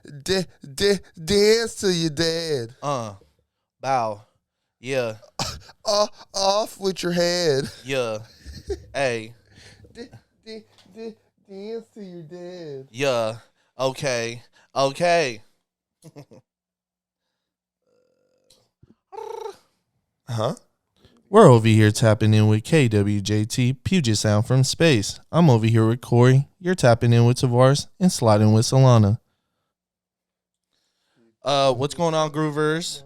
Dance till you're dead. Bow. Yeah. Off with your head. Yeah. Hey. Dance till you're dead. Yeah. Okay. Huh? We're over here tapping in with KWJT, Puget Sound from space. I'm over here with Corey. You're tapping in with Tavares and sliding with Solana. What's going on, Groovers?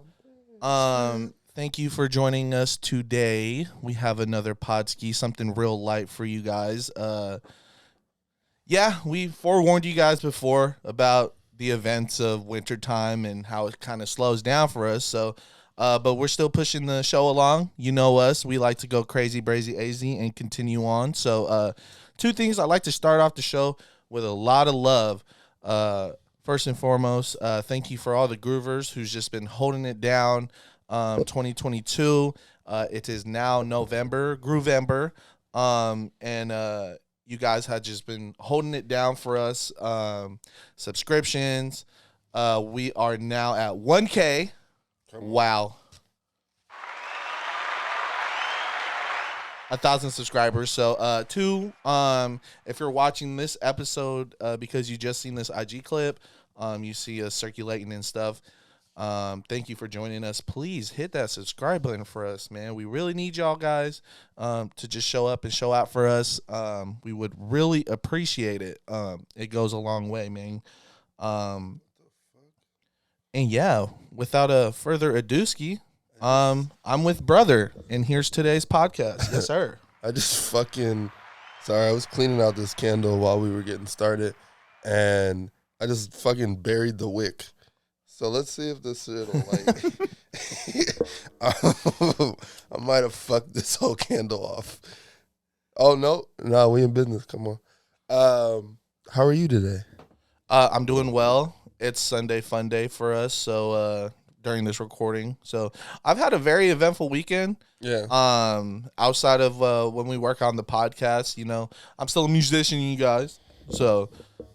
Thank you for joining us today. We have another Podski, something real light for you guys. Yeah, we forewarned you guys before about the events of wintertime and how it kind of slows down for us. So, but we're still pushing the show along. You know us. We like to go crazy, brazy, azy, and continue on. So, two things. I'd like to start off the show with a lot of love. First and foremost, thank you for all the Groovers who's just been holding it down. 2022. It is now November, Groovember. And you guys have just been holding it down for us. Subscriptions. We are now at 1K. Wow. 1,000 subscribers. So, two, if you're watching this episode, because you just seen this IG clip, you see us circulating and stuff. Thank you for joining us. Please hit that subscribe button for us, man. We really need y'all guys to just show up and show out for us. We would really appreciate it. It goes a long way, man. And yeah, without a further ado-ski, I'm with brother, and here's today's podcast. Yes, sir. I was cleaning out this candle while we were getting started, and I just fucking buried the wick. So let's see if this shit'll I might have fucked this whole candle off. Oh no, we in business. Come on. How are you today? I'm doing well. It's Sunday fun day for us. So during this recording, so I've had a very eventful weekend. Yeah. Outside of when we work on the podcast, you know, I'm still a musician, you guys. So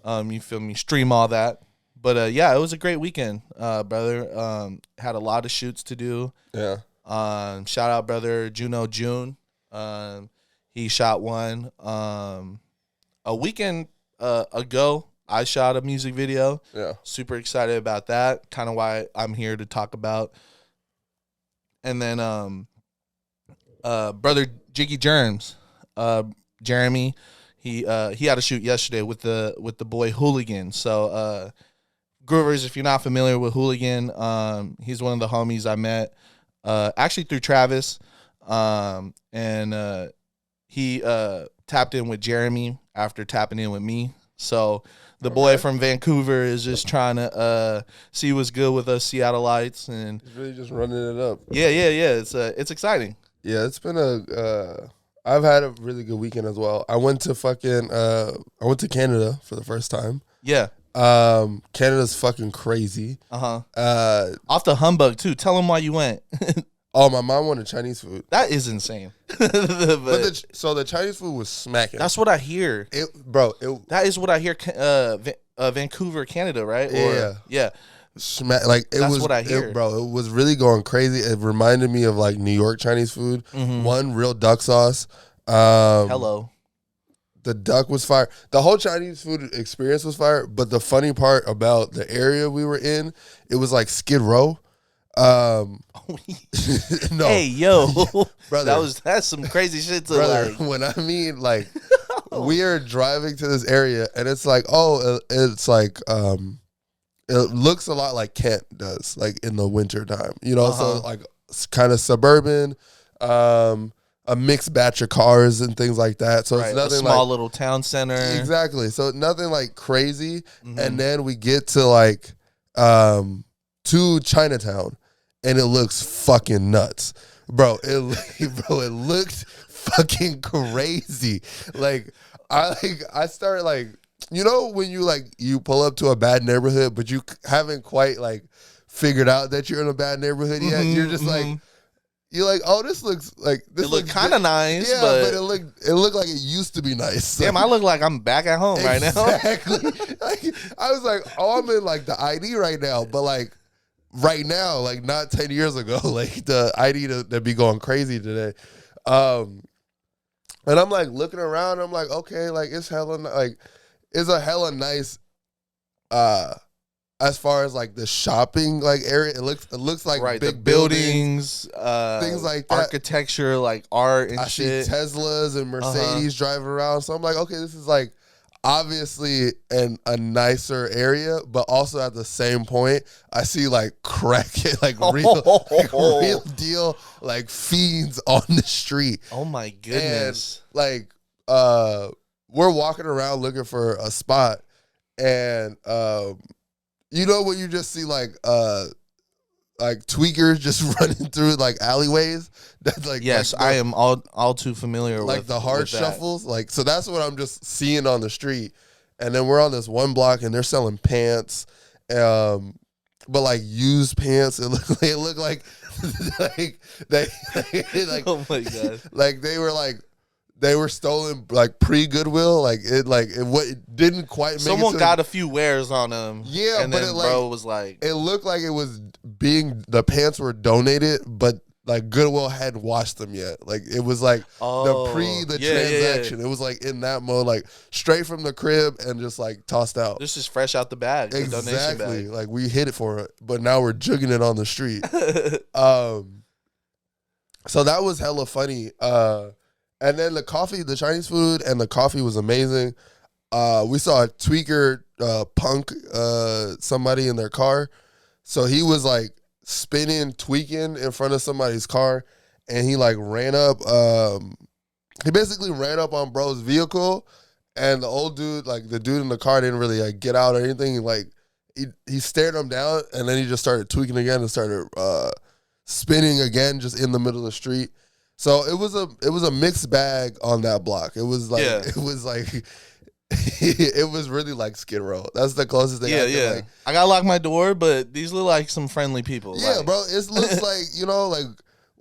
you feel me? Stream all that. But, yeah, it was a great weekend, brother. Had a lot of shoots to do. Yeah. Shout out, brother Juno June. He shot one. A weekend ago, I shot a music video. Yeah. Super excited about that. Kind of why I'm here to talk about. And then brother Jiggy Germs, Jeremy, he had a shoot yesterday with the boy Hooligan. So, Groovers, if you're not familiar with Hooligan, he's one of the homies I met actually through Travis, and he tapped in with Jeremy after tapping in with me. So the boy from Vancouver is just trying to see what's good with us Seattleites, and he's really just running it up. Yeah. It's exciting. Yeah, it's been I've had a really good weekend as well. I went to Canada for the first time. Yeah. Canada's fucking crazy. Off the humbug too. Tell them why you went. Oh, my mom wanted Chinese food. That is insane. So the Chinese food was smacking. That's what I hear, that is what I hear. Vancouver, Canada, right? Yeah. That's what I hear. It was really going crazy. It reminded me of like New York Chinese food. Mm-hmm. One real duck sauce. Hello. The duck was fire. The whole Chinese food experience was fire. But the funny part about the area we were in, it was like Skid Row. No. Hey, yo, brother, that's some crazy shit to brother, like. When I mean like, we are driving to this area and it's like, it's like, it looks a lot like Kent does, like in the winter time, you know. So like it's kind of suburban, a mixed batch of cars and things like that. So it's nothing a small like, little town center. Exactly. So nothing like crazy. Mm-hmm. And then we get to like to Chinatown, and it looks fucking nuts, bro. It looked fucking crazy. Like I started like, you know, when you pull up to a bad neighborhood, but you haven't quite like figured out that you're in a bad neighborhood yet. You're just like, you're like, oh, this looks like this. It looked kind of nice, yeah, but it looked like it used to be nice. Damn, I look like I'm back at home right now. Exactly. Like, I was like, oh, I'm in like the ID right now, but like right now, like not 10 years ago, like the ID to be going crazy today. And I'm like looking around, I'm like, okay, like it's a hella nice as far as like the shopping like area. It looks like Right, big the buildings, things like that. architecture, like art and I shit. see Teslas and Mercedes driving around. So I'm like, okay, this is like obviously a nicer area, but also at the same point, I see like crack, like real deal, like fiends on the street. Oh my goodness. And like, we're walking around looking for a spot, and you know when you just see like tweakers just running through like alleyways. That's like yes, I am all too familiar like with the hard with that. shuffles. Like, so that's what I'm just seeing on the street. And then we're on this one block and they're selling pants, but like used pants. It looked like like they like Oh my god. like they were stolen like pre-Goodwill. It didn't quite make Someone it got a few wears on them. Yeah, and but then bro was like, it looked like it was the pants were donated, but like Goodwill hadn't washed them yet. Like it was like the transaction. Yeah. It was like in that mode, like straight from the crib and just like tossed out. this is fresh out the bag. The donation Exactly. bag. Like we hit it for it, but now we're jugging it on the street. So that was hella funny. And then the Chinese food and the coffee was amazing. We saw a tweaker punk somebody in their car. So he was like tweaking in front of somebody's car, and he like ran up. He basically ran up on bro's vehicle, and the old dude, like the dude in the car, didn't really like get out or anything. Like he stared him down, and then he just started tweaking again and started spinning again, just in the middle of the street. So it was a mixed bag on that block. It was like it was really like Skid Row. That's the closest thing. Yeah. Like, I gotta lock my door, but these look like some friendly people. yeah, like, bro. It looks like, like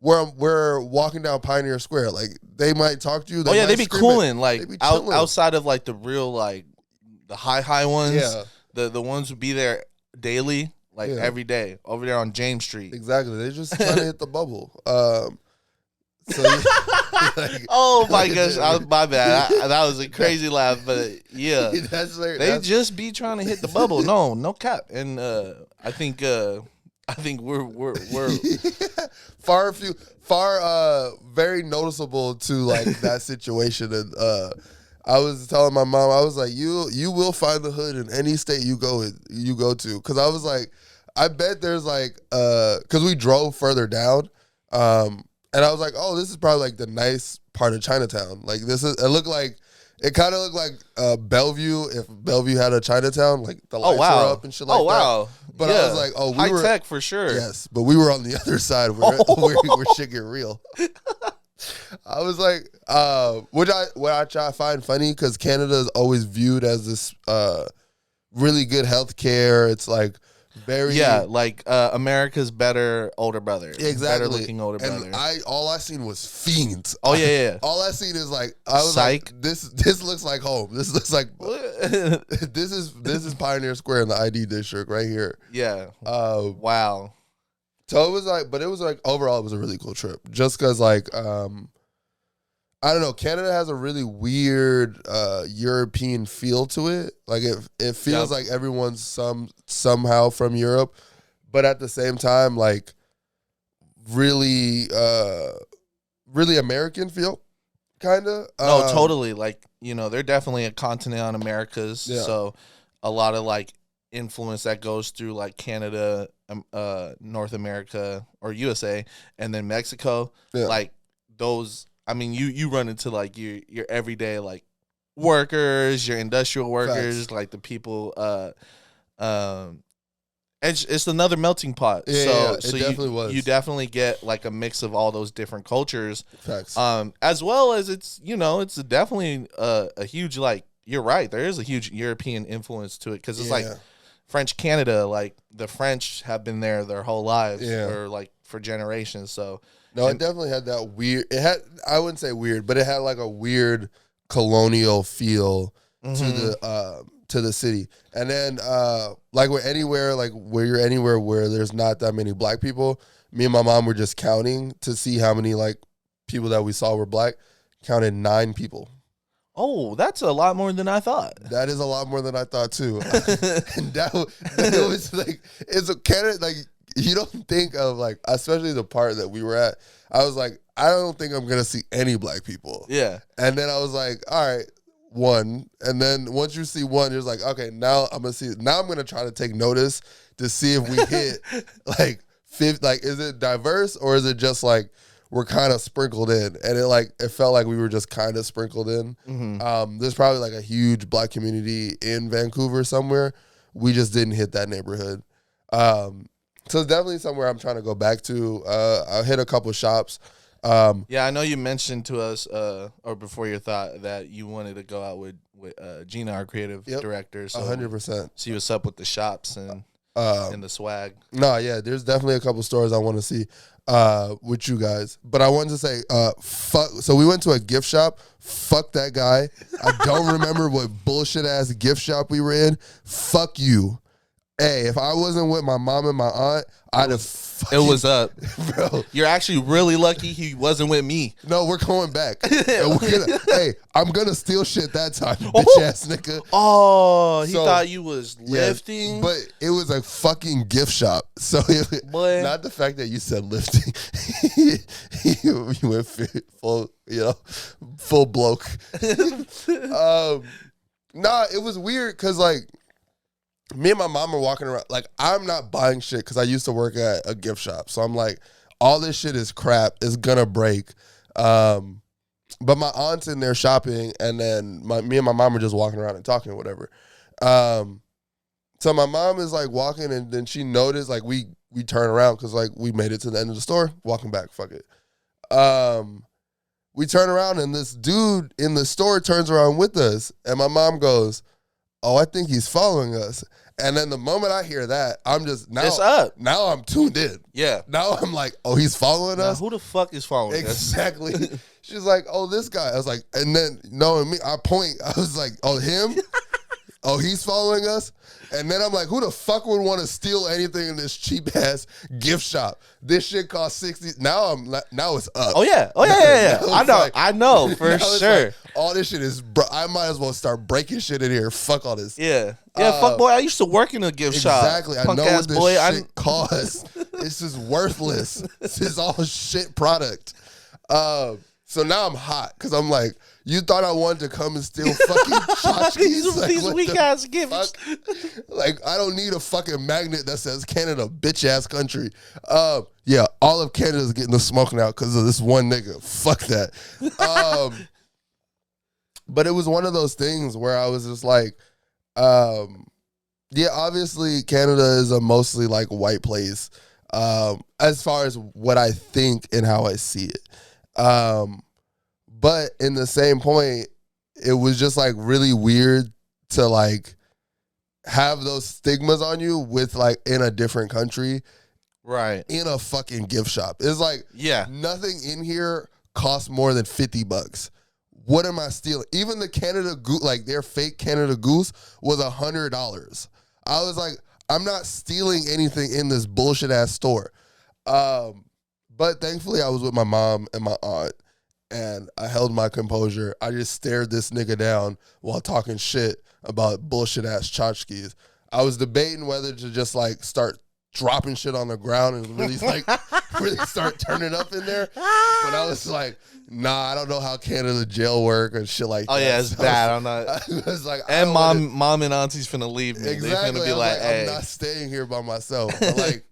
we're walking down Pioneer Square. Like they might talk to you. They be cooling. Like be chilling. outside of like the real like the high ones. Yeah. The ones who be there daily, like every day, over there on James Street. Exactly. They're just trying to hit the bubble. So like, oh my gosh, my bad. That was a crazy laugh, but yeah, they just be trying to hit the bubble. No cap. And I think we're very noticeable to like that situation. And I was telling my mom, I was like, you will find the hood in any state you go to, because I was like, I bet there's like because we drove further down. And I was like, oh, this is probably like the nice part of Chinatown. Like it kind of looked like Bellevue, if Bellevue had a Chinatown, like the lights were up and shit like that. But I was like, oh, we were high tech for sure. Yes, but we were on the other side where shit get real. I was like, what I try to find funny, because Canada is always viewed as this really good healthcare. It's like very like America's better older brother. Exactly. Better looking older brother. And all I seen was fiends. Oh yeah. All I seen is like, I was Psych. like, this looks like home. This looks like this is Pioneer Square in the ID district right here. Yeah. Wow. So it was like overall it was a really cool trip. Just because like I don't know, Canada has a really weird European feel to it. Like it feels like everyone's somehow from Europe, but at the same time, like really American feel, kind of. No, totally. Like, they're definitely a continent on Americas. Yeah. So a lot of like influence that goes through like Canada, North America or USA, and then Mexico. Yeah. Like those. I mean, you run into like your everyday like workers, your industrial workers, Facts. like the people. It's another melting pot. Yeah, so it definitely was. You definitely get like a mix of all those different cultures. Facts. As well as it's definitely a huge, like, you're right. There is a huge European influence to it, because it's like French Canada, like the French have been there their whole lives, or like for generations. So no, it definitely had that weird. It had, I wouldn't say weird, but it had like a weird colonial feel to the city. And then like where you're anywhere where there's not that many black people, me and my mom were just counting to see how many like people that we saw were black. Counted 9 people. Oh, that's a lot more than I thought. That is a lot more than I thought too. And that was like, it's a Canada, like you don't think of like, especially the part that we were at. I was like, I don't think I'm gonna see any black people. Yeah. And then I was like, all right, 1. And then once you see 1, you're like, okay, now I'm gonna try to take notice to see if we hit like 50, like is it diverse or is it just like we're kind of sprinkled in? And it felt like we were just kind of sprinkled in. There's probably like a huge black community in Vancouver somewhere. We just didn't hit that neighborhood. So it's definitely somewhere I'm trying to go back to. I hit a couple shops. Yeah, I know you mentioned to us, or before your thought, that you wanted to go out with Gina, our creative director. So 100%. See what's up with the shops and the swag. No, yeah, there's definitely a couple stores I want to see with you guys. But I wanted to say, fuck. So we went to a gift shop. Fuck that guy. I don't remember what bullshit ass gift shop we were in. Fuck you. Hey, if I wasn't with my mom and my aunt, I'd have fucking... It was up. Bro. You're actually really lucky he wasn't with me. No, we're going back. Hey, I'm going to steal shit that time, bitch ass nigga. Oh, he thought you was lifting? Yeah, but it was a fucking gift shop. So, not the fact that you said lifting. You went full, full bloke. Nah, it was weird because, like, me and my mom are walking around. Like, I'm not buying shit because I used to work at a gift shop. So I'm like, all this shit is crap. It's gonna break. But my aunt's in there shopping, and then me and my mom are just walking around and talking or whatever. So my mom is like walking, and then she noticed, like, we turn around because, like, we made it to the end of the store, walking back, fuck it. We turn around, and this dude in the store turns around with us, and my mom goes, oh, I think he's following us. And then the moment I hear that, I'm just, it's up. Now I'm tuned in. Yeah. Now I'm like, oh, he's following us? Who the fuck is following us? Exactly. She's like, oh, this guy. I was like, and then knowing me, I point. I was like, oh, him? Oh, he's following us? And then I'm like, who the fuck would want to steal anything in this cheap ass gift shop? This shit costs $60. Now it's up. Oh yeah. I know for sure. Like, all this shit is. I might as well start breaking shit in here. Fuck all this. Yeah. Fuck boy. I used to work in a gift shop. Exactly. I know what this shit costs. This is worthless. This is all shit product. So now I'm hot because I'm like, you thought I wanted to come and steal fucking tchotchkes? These weak ass gifts. Like, I don't need a fucking magnet that says Canada, bitch ass country. Yeah, all of Canada's getting the smoke now because of this one nigga. Fuck that. But it was one of those things where I was just like, yeah, obviously Canada is a mostly like white place as far as what I think and how I see it. But in the same point, it was just like really weird to like have those stigmas on you with like in a different country. Right. In a fucking gift shop. It's like, nothing in here costs more than $50. What am I stealing? Even the Canada Goose, like their fake Canada Goose was $100. I was like, I'm not stealing anything in this bullshit ass store. But thankfully I was with my mom and my aunt and I held my composure. I just stared this nigga down while talking shit about bullshit ass tchotchkes. I was debating whether to just like start dropping shit on the ground and really like really start turning up in there. But I was like, nah, I don't know how Canada jail work and shit like that. Oh yeah, it's bad. I'm not. I was like, and mom and auntie's finna leave me. Exactly. They finna be like, hey, I'm not staying here by myself. But like,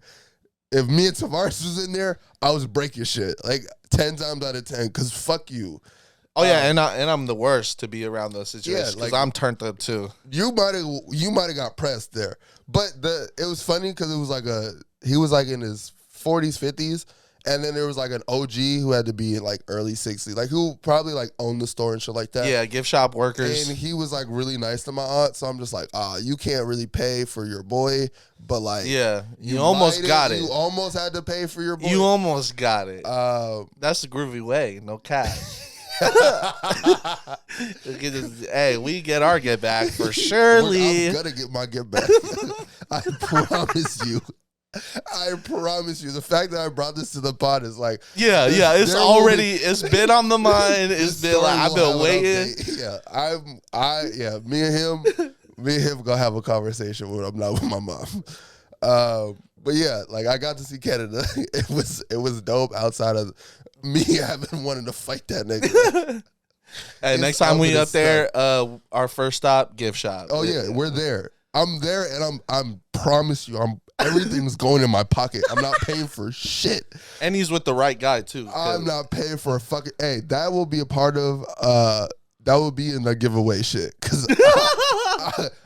if me and Tavares was in there, I was breaking shit like 10 times out of 10. Cause fuck you. Oh yeah, and I'm the worst to be around those situations because I'm turned up too. You might have got pressed there, but it was funny because it was like he was like in his 40s, 50s, And then there was like an OG who had to be in like early 60s, like who probably like owned the store and shit like that. Yeah, gift shop workers. And he was like really nice to my aunt. So I'm just like, you can't really pay for your boy, but like, yeah, you almost got it. You almost had to pay for your boy. You almost got it. That's the groovy way. No cap. Hey, we get our get back for surely. I'm gonna get my get back. I promise you. I promise you. The fact that I brought this to the pod is like, yeah. It's been on the mind. It's been like I've been waiting. Yeah, me and him gonna have a conversation when I'm not with my mom. But yeah, like I got to see Canada. It was dope outside of me having wanted to fight that nigga. Hey, next time we up there, our first stop, gift shop. Oh yeah, we're there. I'm there, and I'm promise you, everything's going in my pocket. I'm not paying for shit. And he's with the right guy too. I'm not paying for a fucking. Hey, that will be a part of. That will be in the giveaway shit because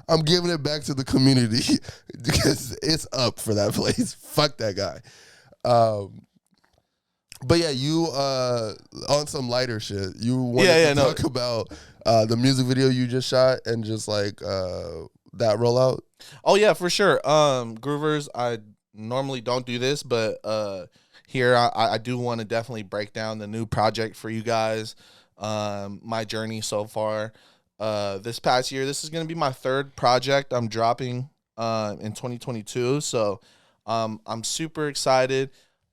I'm giving it back to the community because it's up for that place. Fuck that guy. But yeah, you on some lighter shit. You wanted to talk about the music video you just shot and just like that rollout. Oh yeah, for sure. Groovers, I normally don't do this, but here I do want to definitely break down the new project for you guys. My journey so far. This past year, this is gonna be my third project I'm dropping in 2022. So I'm super excited.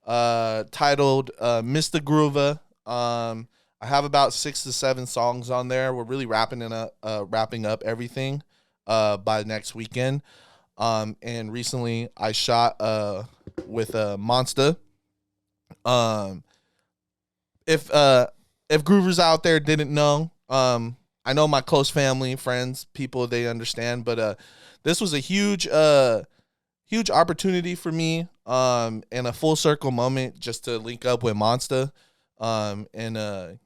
Titled Mr. Groovy. I have about 6 to 7 songs on there. We're really wrapping up everything by next weekend. And recently I shot with Monster. If Groovers out there didn't know, I know my close family, friends, people, they understand, but this was a huge opportunity for me, and a full circle moment just to link up with Monster, and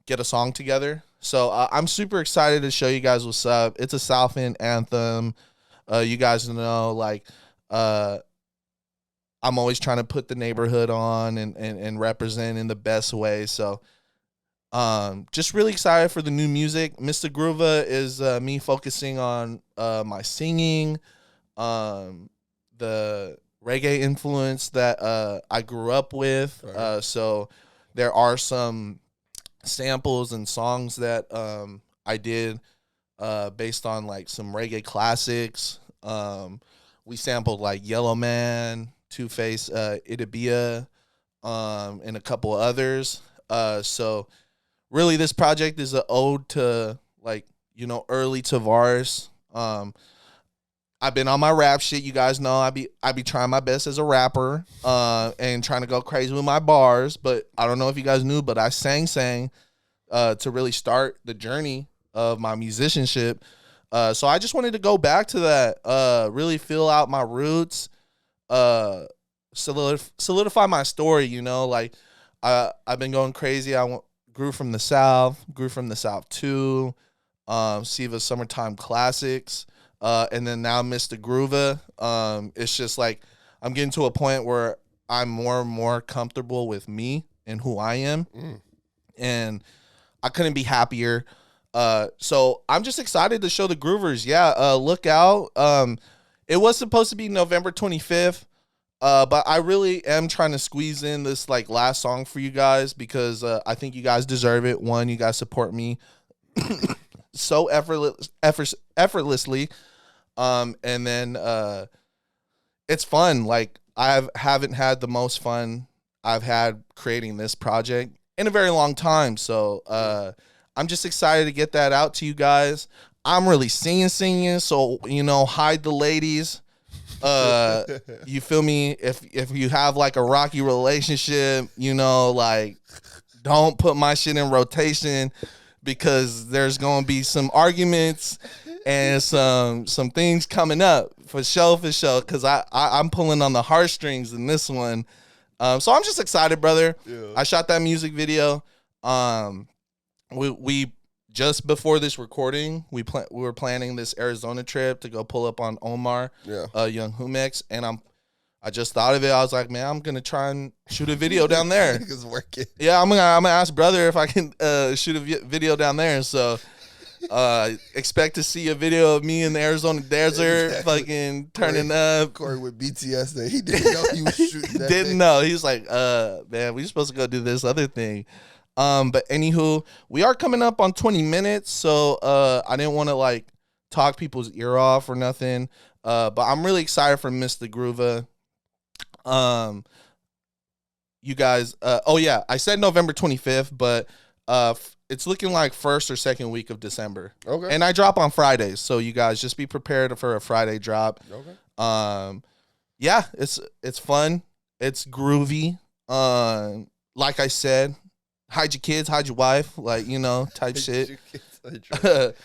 get a song together. So I'm super excited to show you guys what's up. It's a South End anthem. You guys know, like, I'm always trying to put the neighborhood on and represent in the best way. So just really excited for the new music. Mr. Groovy is me focusing on my singing, the reggae influence that I grew up with. Right. So there are some samples and songs that I did based on like some reggae classics. We sampled like Yellow Man, Two-Face, Idibia, and a couple others. So really this project is an ode to, like, early Tavares. I've been on my rap shit. You guys know I be trying my best as a rapper, and trying to go crazy with my bars. But I don't know if you guys knew, but I sang to really start the journey of my musicianship. So I just wanted to go back to that, really feel out my roots, solidify my story. Like I've been going crazy. Grew from the South too. Siva's Summertime Classics. And then now Mr. Groovy. It's just like I'm getting to a point where I'm more and more comfortable with me and who I am. And I couldn't be happier. So I'm just excited to show the Groovers. Yeah, look out. It was supposed to be November 25th. But I really am trying to squeeze in this like last song for you guys because I think you guys deserve it. One, you guys support me so effortlessly. And then it's fun. Like I haven't had the most fun I've had creating this project in a very long time. So I'm just excited to get that out to you guys. I'm really singing. So, hide the ladies. You feel me? If you have like a rocky relationship, like don't put my shit in rotation because there's gonna be some arguments and some things coming up for sure. Because I'm pulling on the heartstrings in this one. So I'm just excited, brother. Yeah. I shot that music video. We just before this recording, we were planning this Arizona trip to go pull up on Omar, Young Humex, and I just thought of it. I was like, man, I'm gonna try and shoot a video down there. Niggas working. Yeah, I'm gonna ask brother if I can shoot a video down there. So expect to see a video of me in the Arizona desert, fucking turning up. Corey with BTS that he didn't know he was shooting that Didn't thing. know. He's like, man, we supposed to go do this other thing. But anywho, we are coming up on 20 minutes, so I didn't want to like talk people's ear off or nothing. But I'm really excited for Mr. Groova. You guys, oh yeah, I said November 25th, but it's looking like first or second week of December. Okay. And I drop on Fridays, so you guys just be prepared for a Friday drop. Okay. Yeah, it's fun. It's groovy. Like I said, hide your kids, hide your wife, like, you know, type shit. But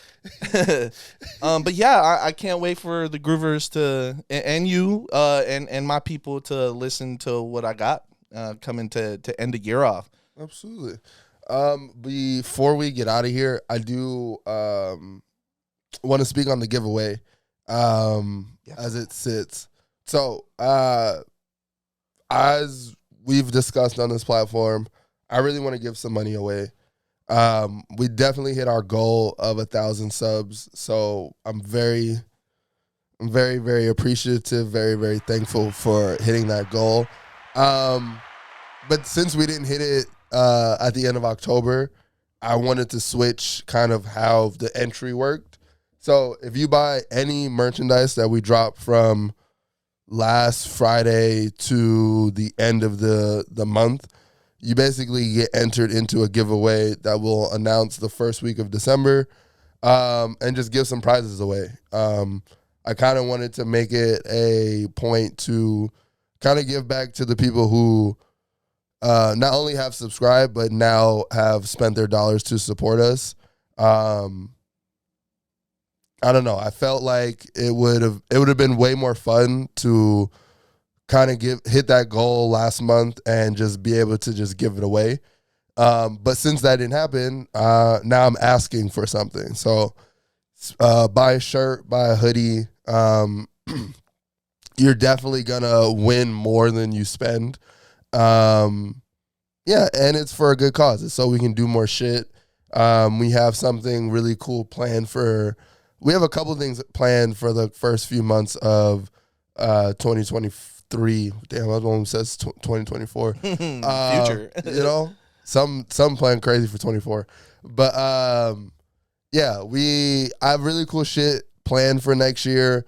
yeah, I can't wait for the Groovers to and you and my people to listen to what I got coming to end the year off. Absolutely. Before we get out of here, I do want to speak on the giveaway as it sits. So as we've discussed on this platform, I really want to give some money away. We definitely hit our goal of 1,000 subs, so I'm very, very appreciative, very, very thankful for hitting that goal. But since we didn't hit it at the end of October, I wanted to switch kind of how the entry worked. So if you buy any merchandise that we drop from last Friday to the end of the month, you basically get entered into a giveaway that will announce the first week of December, and just give some prizes away. I kind of wanted to make it a point to kind of give back to the people who not only have subscribed, but now have spent their dollars to support us. I don't know. I felt like it would have been way more fun to kind of hit that goal last month and just be able to just give it away. But since that didn't happen, now I'm asking for something. So buy a shirt, buy a hoodie. You're definitely gonna win more than you spend. Yeah, and it's for a good cause. It's so we can do more shit. We have something really cool planned we have a couple of things planned for the first few months of 2023. Damn, that one says 2024. Future. You know, some plan crazy for 24. But yeah, I have really cool shit planned for next year.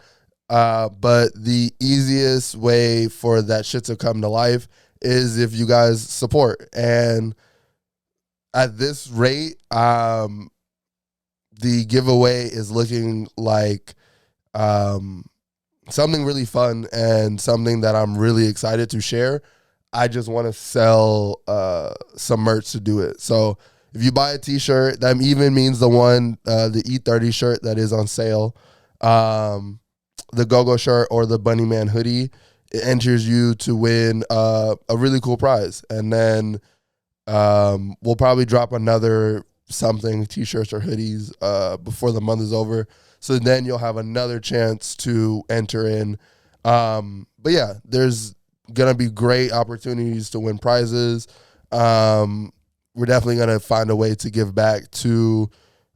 But the easiest way for that shit to come to life is if you guys support. And at this rate, the giveaway is looking like something really fun and something that I'm really excited to share. I just want to sell some merch to do it. So if you buy a t-shirt, that even means the E30 shirt that is on sale, the Go-Go shirt or the Bunny Man hoodie, it enters you to win a really cool prize. And then we'll probably drop another something, t-shirts or hoodies, before the month is over. So then you'll have another chance to enter in. But yeah, there's going to be great opportunities to win prizes. We're definitely going to find a way to give back to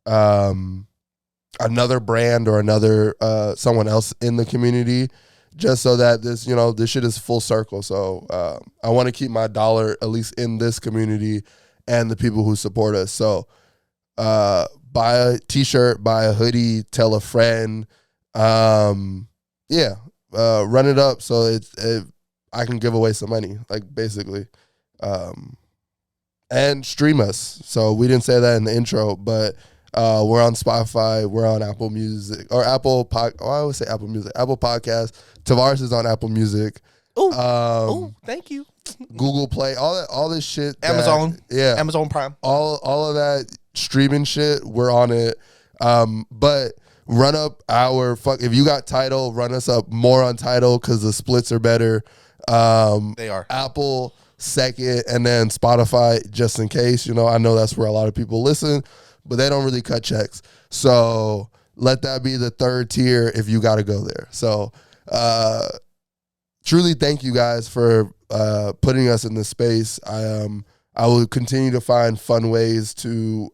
another brand or another someone else in the community, just so that this shit is full circle. So I want to keep my dollar at least in this community and the people who support us. So buy a t-shirt, buy a hoodie, tell a friend. Run it up so I can give away some money, like basically. And stream us. So we didn't say that in the intro, but we're on Spotify, we're on Apple Music or I always say Apple Music, Apple Podcasts. Tavares is on Apple Music. Oh, thank you. Google Play, all this shit. Amazon, yeah, Amazon Prime. All of that streaming shit, we're on it. But run up if you got Tidal, run us up more on Tidal because the splits are better. They are. Apple second, and then Spotify just in case. I know that's where a lot of people listen, but they don't really cut checks. So let that be the third tier if you got to go there. So truly thank you guys for putting us in this space. I will continue to find fun ways to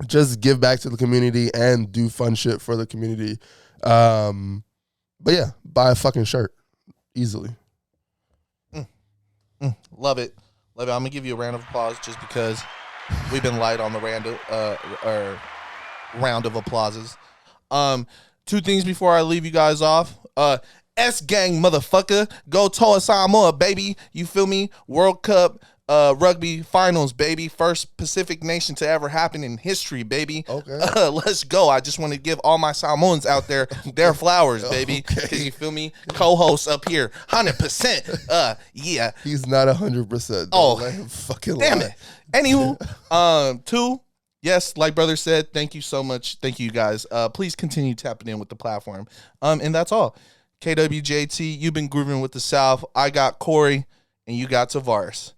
just give back to the community and do fun shit for the community. But yeah, buy a fucking shirt easily. Love it. I'm gonna give you a round of applause just because we've been light on the round of applauses. Two things before I leave you guys off. S gang motherfucker, go Toa Samoa, baby. You feel me? World Cup rugby finals, baby. First Pacific nation to ever happen in history, baby. Okay. Let's go. I just want to give all my Samoans out there their flowers, baby. Because you feel me? Co-host up here, 100%. Yeah. He's not 100%. Oh, let him fucking damn lie. it. Anywho, two, yes, like brother said, thank you so much. Thank you guys. Please continue tapping in with the platform. And that's all. KWJT, you've been grooving with the South. I got Corey, and you got Tavares.